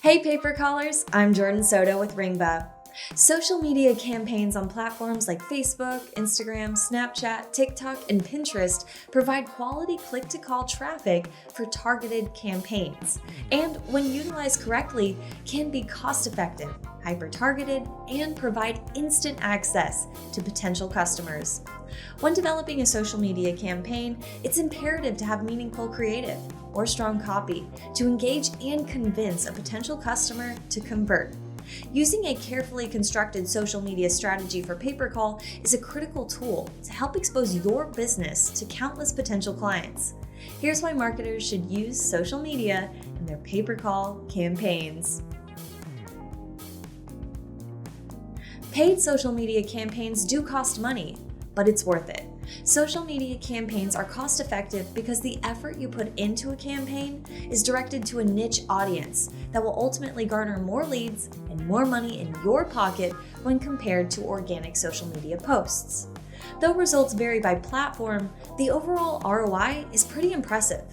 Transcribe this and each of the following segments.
Hey paper callers, I'm Jordan Soto with Ringba. Social media campaigns on platforms like Facebook, Instagram, Snapchat, TikTok, and Pinterest provide quality click-to-call traffic for targeted campaigns, and when utilized correctly, can be cost-effective, hyper-targeted, and provide instant access to potential customers. When developing a social media campaign, it's imperative to have meaningful creative or strong copy to engage and convince a potential customer to convert. Using a carefully constructed social media strategy for pay-per-call is a critical tool to help expose your business to countless potential clients. Here's why marketers should use social media in their pay-per-call campaigns. Paid social media campaigns do cost money, but it's worth it. Social media campaigns are cost-effective because the effort you put into a campaign is directed to a niche audience that will ultimately garner more leads and more money in your pocket when compared to organic social media posts. Though results vary by platform, the overall ROI is pretty impressive.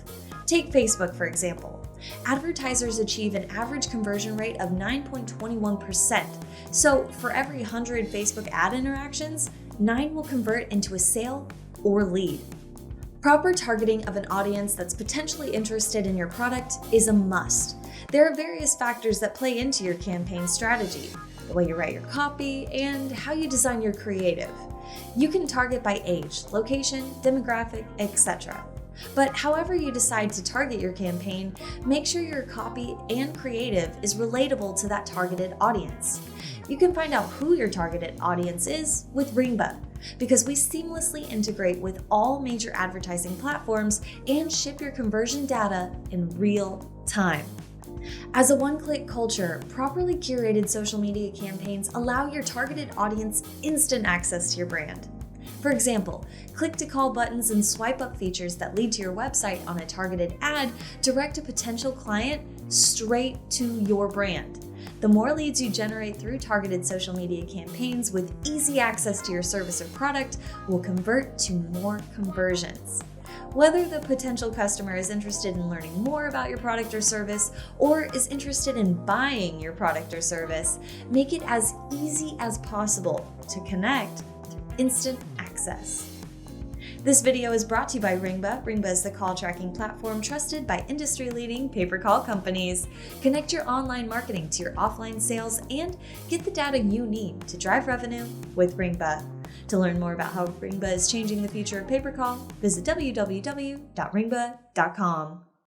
Take Facebook, for example. Advertisers achieve an average conversion rate of 9.21%. So for every 100 Facebook ad interactions, 9 will convert into a sale or lead. Proper targeting of an audience that's potentially interested in your product is a must. There are various factors that play into your campaign strategy, the way you write your copy, and how you design your creative. You can target by age, location, demographic, etc. But however you decide to target your campaign, make sure your copy and creative is relatable to that targeted audience. You can find out who your targeted audience is with Ringba, because we seamlessly integrate with all major advertising platforms and ship your conversion data in real time. As a one-click culture, properly curated social media campaigns allow your targeted audience instant access to your brand. For example, click-to-call buttons and swipe-up features that lead to your website on a targeted ad direct a potential client straight to your brand. The more leads you generate through targeted social media campaigns with easy access to your service or product will convert to more conversions. Whether the potential customer is interested in learning more about your product or service, or is interested in buying your product or service, make it as easy as possible to connect through instant access. This video is brought to you by Ringba. Ringba is the call tracking platform trusted by industry-leading pay-per-call companies. Connect your online marketing to your offline sales and get the data you need to drive revenue with Ringba. To learn more about how Ringba is changing the future of pay-per-call, visit www.ringba.com.